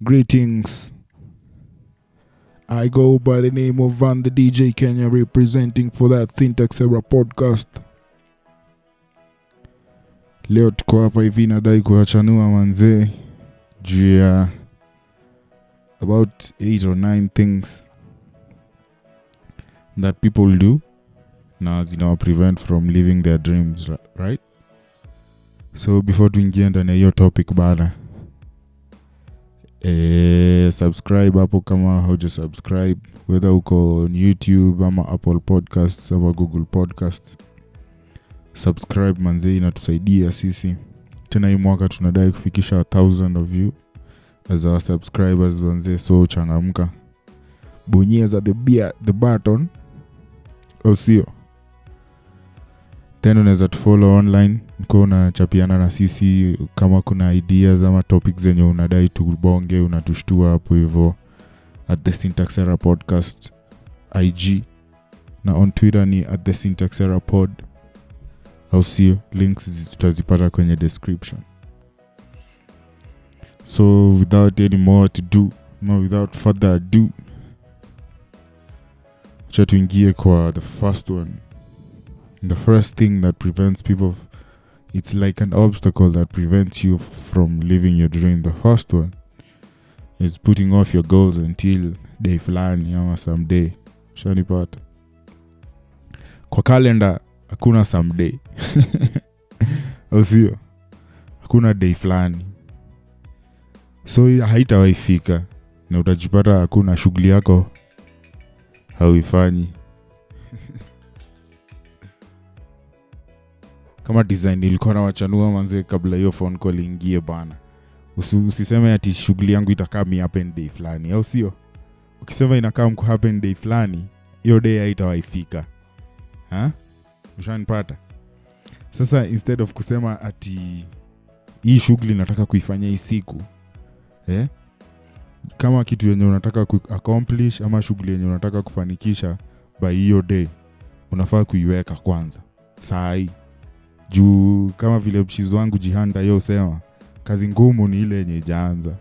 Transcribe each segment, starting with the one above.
Greetings. I go by the name of Van the DJ Kenya, representing for that Syntax Era podcast. Leo tuko hapa hivi nadai kuachanua manzee juu ya about 8 or 9 things that people do na zinawa prevent from living their dreams, right? So before tuingie ndani hiyo topic bana, subscribe hapo kama hauja subscribe, whether uko on YouTube ama Apple Podcasts ama Google Podcasts. Subscribe manze, inatusaidia sisi. Tena hii mwaka tunadai kufikisha 1000 of you as our subscribers manze, so changamka. Bonyeza the button au sio? Tena unaweza tufollow online, uko na chapiana na sisi kama kuna ideas ama topics zenye unadai tubonge, unatushtua hapo hivyo at the Syntax Era podcast IG, na on Twitter ni at the Syntax Era pod au sio. Links tutazipata kwenye description. So without any more to do, without further ado, acha tuingie kwa the first one. The first thing that prevents people it's like an obstacle that prevents you from living your dream. The first one is putting off your goals until day fulani ama someday. Shanipata. Kwa calendar hakuna someday. Au sio? Hakuna day fulani. So haitawahi fika na utajipata hakuna shughuli yako hauifanyi. Kama design nilikuwa na wachanua manze kabla hiyo phone call ingie bana. Usiseme ati shughuli yangu itakaa mi happen day fulani, au sio? Ukisema inakaa mku happen day fulani, hiyo day haitawahi fika. Ushanipata? Sasa instead of kusema ati hii shughuli nataka kuifanya hii siku, kama kitu yenye unataka accomplish ama shughuli yenye unataka kufanikisha by hiyo day, unafaa kuiweka kwanza saa hii. Juu kama vile mshizi wangu Jihanda yeye usema kazi ngumu ni ile yenye haijaanza.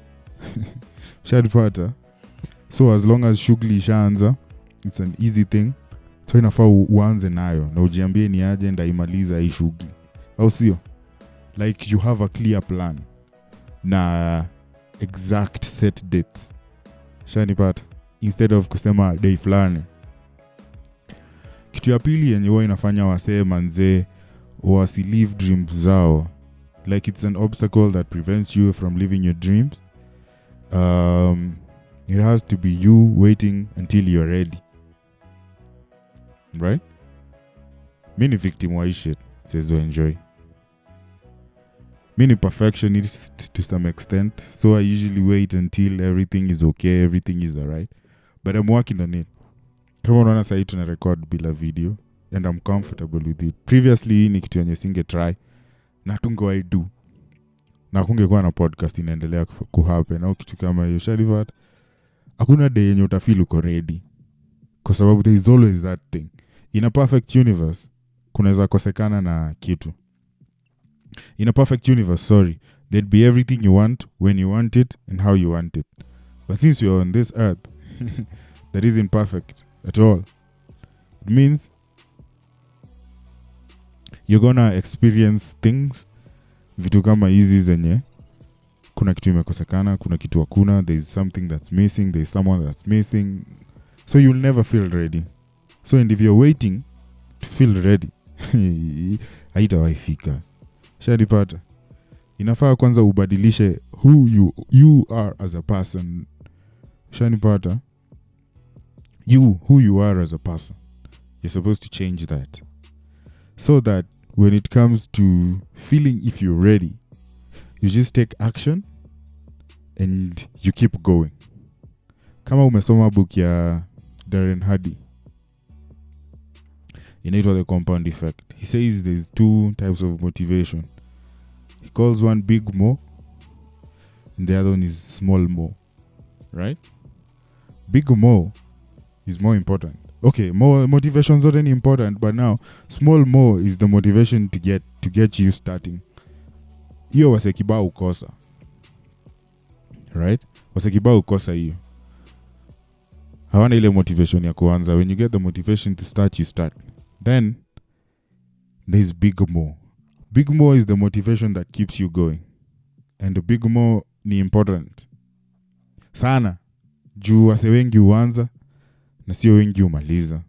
Shadipata. So as long as shughuli ishaanza, it's an easy thing. So inafaa uanze nayo na ujiambie ni aje ndaimaliza hii shughuli, au sio? Like you have a clear plan na exact set dates. Shadipata. Instead of kusema day fulani. Kitu ya pili yenye huwa inafanya wasee manze live dreams zao, like it's an obstacle that prevents you from living your dreams. It has to be you waiting until you're ready, right? Many victim wa shit says to enjoy. Many perfectionist to some extent, so I usually wait until everything is okay, everything is alright. But I'm working on it. Kama unaona sasa hii tuna record bila video and I'm comfortable with it. Previously ni kitu yenye singe try na tungewahi do na kungekuwa na podcast inaendelea kuhappen au kitu kama hiyo. Shalivat, hakuna day yenye utafeel uko ready, kwa sababu there is always that thing. In a perfect universe kunaweza kosekana na kitu. In a perfect universe, there'd be everything you want, when you want it, and how you want it. But since you're on this earth that isn't perfect at all, it means you're gonna experience things, vitu kama hizi zenye kuna kitu imekosekana, kuna kitu hakuna, there is something that's missing, there is someone that's missing, so you'll never feel ready. So and if you're waiting to feel ready, haitawahi fika. Shadipata. Inafaa kwanza ubadilishe who you are as a person. Shadipata. Who you are as a person, you're supposed to change that, so that when it comes to feeling if you're ready, you just take action and you keep going. Kama umesoma book ya Darren Hardy, inaitwa The Compound Effect. He says there's 2 types of motivation. He calls one big more and the other one is small more, right? Big more is more important. Okay, more motivations are important, but now small more is the motivation to get you starting. Hiyo wase kibao ukosa. right? Wasekibao ukosa hiyo, hawana ile motivation ya kuanza. When you get the motivation to start, you start. Then there's big more. Big more is the motivation that keeps you going, and the big more ni important sana juu wase wengi uanza na sio wengi umaliza.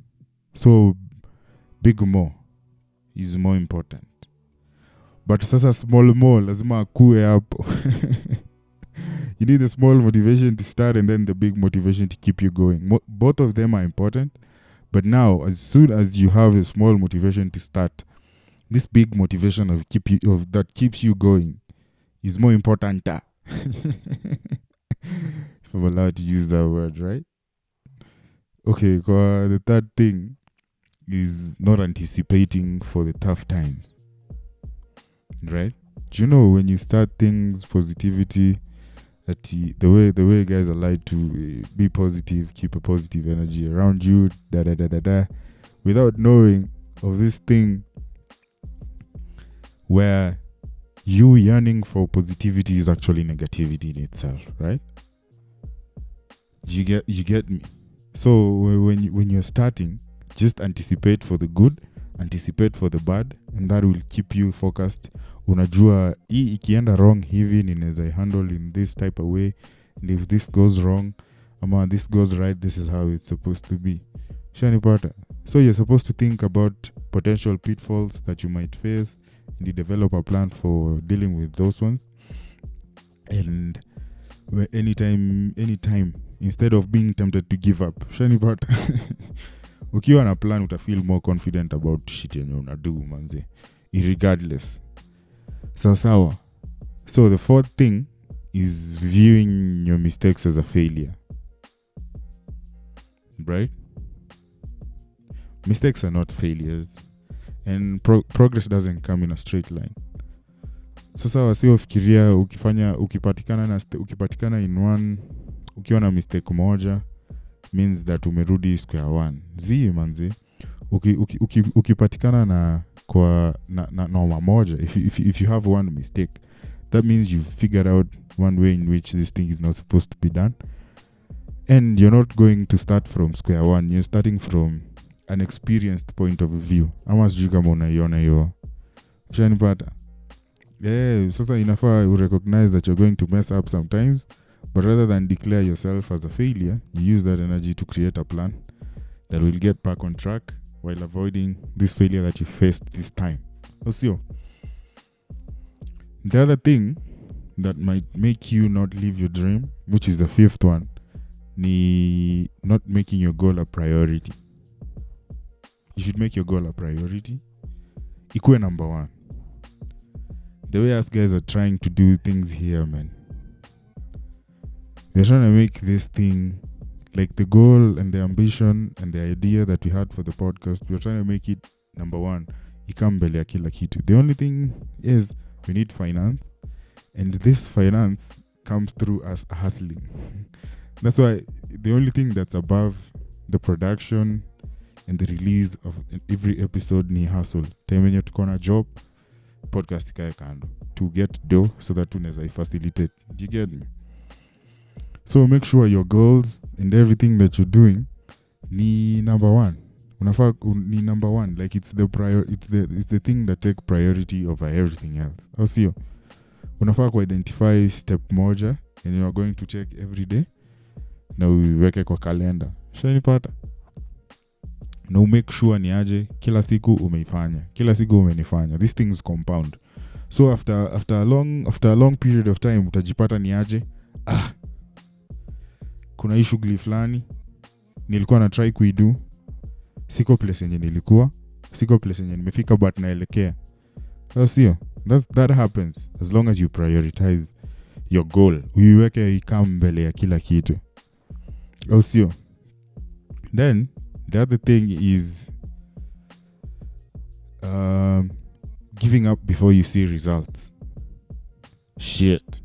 So big more is more important. But sasa small more lazima akue hapo. You need a small motivation to start and then the big motivation to keep you going. Both of them are important. But now, as soon as you have a small motivation to start, this big motivation that keeps you going is more important. If I'm allowed to use that word, right? Okay, the third thing is not anticipating for the tough times. Right? Do you know when you start things, positivity, that the way guys are like to be positive, keep a positive energy around you, without knowing of this thing where you yearning for positivity is actually negativity in itself, right? You get me? So when you're starting, just anticipate for the good, anticipate for the bad, and that will keep you focused. Unajua hii ikienda wrong hivi ninaweza handle in this type of way, and if this goes wrong ama this goes right, this is how it's supposed to be. Shanipata. So you're supposed to think about potential pitfalls that you might face, and you develop a plan for dealing with those ones. And anytime instead of being tempted to give up, shanipata. Ukiwa na plan utafeel more confident about shit yenye unadu manze, irregardless. So the fourth thing is viewing your mistakes as a failure, right? Mistakes are not failures, and progress doesn't come in a straight line. Sasa wasiofikiria ukipatikana in one, ukiwa na mistake moja means that umerudi square one. Zii manzi, ukipatikana na noma moja, if you have one mistake, that means you've figured out one way in which this thing is not supposed to be done, and you're not going to start from square one. You're starting from an experienced point of view. Ama sijui kama unaiona hiyo. Ushanipata? Sasa inafaa recognize that you're going to mess up sometimes, but rather than declare yourself as a failure, you use that energy to create a plan that will get back on track while avoiding this failure that you faced this time. Also, the other thing that might make you not live your dream, which is the fifth one, ni not making your goal a priority. You should make your goal a priority. Ikue number one. The way us guys are trying to do things here, man. We're trying to make this thing, like the goal and the ambition and the idea that we had for the podcast, we're trying to make it number one. Ikambele ya kila kitu. The only thing is we need finance, and this finance comes through us hustling. That's why the only thing that's above the production and the release of every episode ni hustle. Time when tuko na job, podcast ikae kando to get dough so that tunaweza facilitate. Do you get me? So make sure your goals and everything that you're doing ni number one. Unafaa ni number one, like it's the thing that take priority over everything else. Au sio? Unafaa identify step moja and you are going to check every day. Na uweke kwa kalenda. Shanipata? No, make sure ni aje kila siku umeifanya. Kila siku umenifanya. These things compound. So after a long period of time utajipata ni aje, kuna hii shughuli fulani nilikuwa na try kuido, siko place yenye nilikuwa, siko place yenye nimefika, but naelekea. Sio, that happens as long as you prioritize your goal. Uiweke ikam mbele ya kila kitu. Sio. Then the other thing is giving up before you see results. Shit.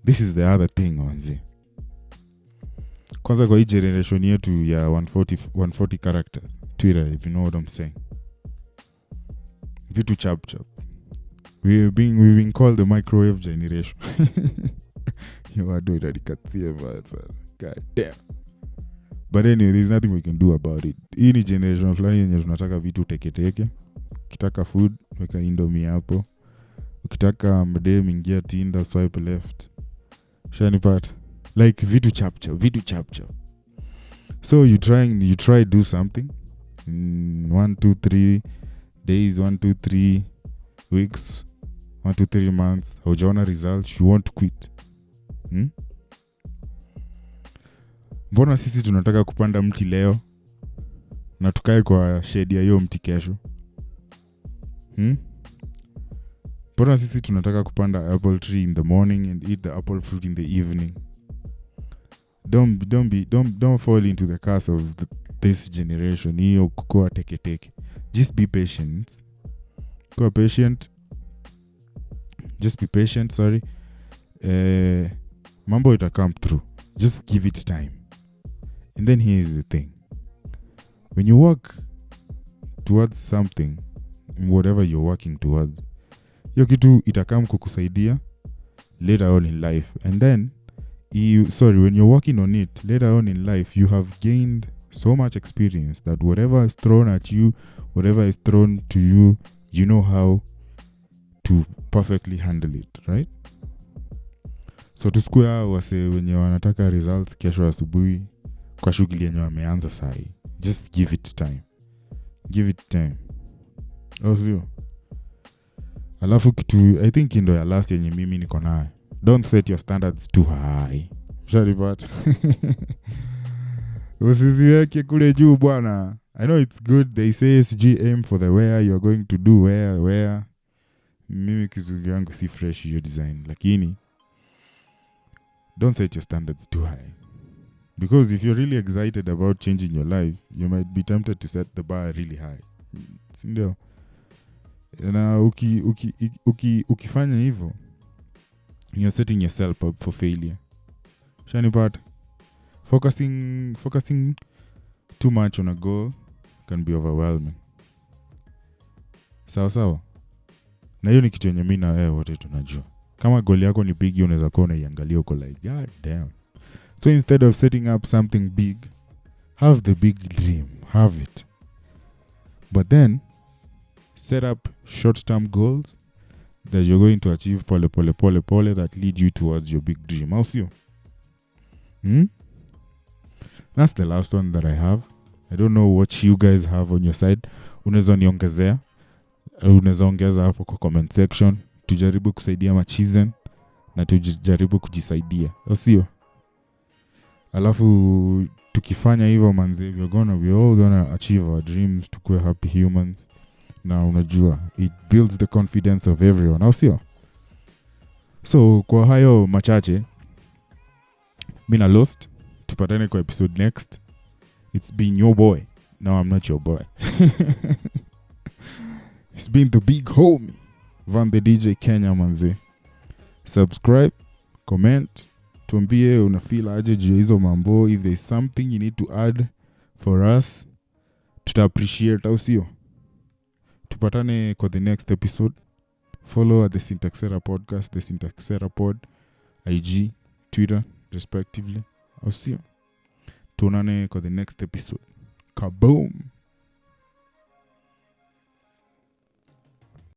This is the other thing, manzi. Kwanza kwa hii generation yetu ya 140 character Twitter, if you know what I'm saying. Vitu chap. We've been called the microwave generation. Hiyo wado itanikatia mbaya sana. God damn. But anyway, there's nothing we can do about it. Hii ni generation fulani yenye tunataka vitu teke. Ukitaka food, weka Indomie hapo. Ukitaka mdem ingia Tinder, swipe left. Shanipata. Like vitu chap. So you try do something. 1, 2, 3 days, 1, 2, 3 weeks, 1 to 3 months. Haujaona results, you want to quit. Mbona sisi tunataka kupanda mti leo na tukae kwa shade ya hiyo mti kesho? Mbona sisi tunataka kupanda apple tree in the morning and eat the apple fruit in the evening? Don't fall into the curse of this generation. Hiyo kukua teke. Just be patient. Kuwa patient. Just be patient, sorry. Mambo ita come through. Just give it time. And then here's the thing. When you work towards something, whatever you're working towards, hiyo kitu itakam kukusaidia later on in life. And then, when you're working on it, later on in life, you have gained so much experience that whatever is thrown at you, whatever is thrown to you, you know how to perfectly handle it, right? So tusikue wase wenye wanataka results kesho asubuhi kwa shughuli yenye wameanza sahi. Just give it time. Also, alafu kitu I think ndo ya last yenye mimi niko nayo. Don't set your standards too high. Sharipata. Usiziweke kule juu bwana. I know it's good. They say aim for the where you're going to do where. Mimi kizungu yangu si fresh your design. Lakini don't set your standards too high. Because if you're really excited about changing your life, you might be tempted to set the bar really high. Sindio? Na ukifanya hivyo, you're setting yourself up for failure. Shanipata. Focusing too much on a goal can be overwhelming. Sawa. Na hiyo ni kitu yenye mimi na wewe wote tunajua. Kama goal yako ni big, unaweza kuwa unaiangalia uko like, god damn. So instead of setting up something big, have the big dream. Have it. But then, set up short-term goals that you're going to achieve pole that lead you towards your big dream. How see you? That's the last one that I have. I don't know what you guys have on your side. Unaweza niongezea. Unaweza ongeza hapo kwa comment section. Tujaribu kusaidia machizen na tujaribu kujisaidia. Sio? Alafu tukifanya hivyo manze, we're all gonna achieve our dreams, tukue happy humans. Na unajua, it builds the confidence of everyone. Sio? So kwa hayo machache, mina lost. Tupatane kwa episode next. It's been your boy. No, I'm not your boy. It's been the big homie, Van the DJ Kenya manze. Subscribe, comment, tuambie unafeel aje juu hizo mambo. If there's something you need to add for us, tuta appreciate au sio? Tupatane kwa the next episode. Follow at the Syntaxera Podcast, the Syntaxera Pod, IG, Twitter, respectively. Au sio? Tuonane kwa the next episode. Kaboom!